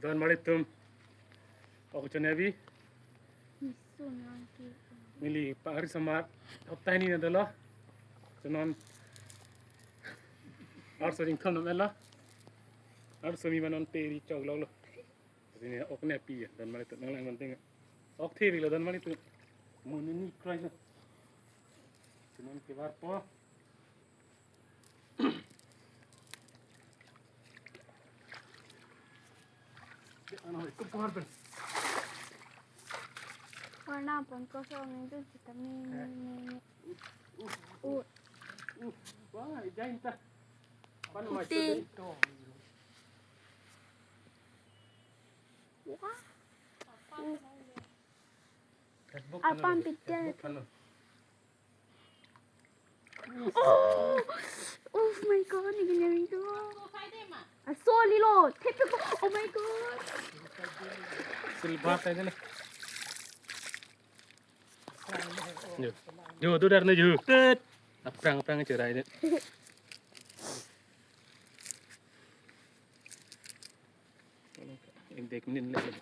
Dan maritum. Aku cenabi. Mili Pak Hari sama hafta ini adalah cenon harus ringkam namanya harus semimanon peri cok lalu ini ok nepi ya dan maritum yang penting ok teri lah dan maritum menini krai lah cenon kebar po ano itu kebar ber warna pun kosong itu kita ini. Wah, jangan tak. Putih. Wah. Apa picture? Oh my god, ini gini itu. Sorry lo, tapi oh my god. Silva saja nih. Yo, tu dah na yo. Tet. Aprang cerai deh. Indek nin lagi.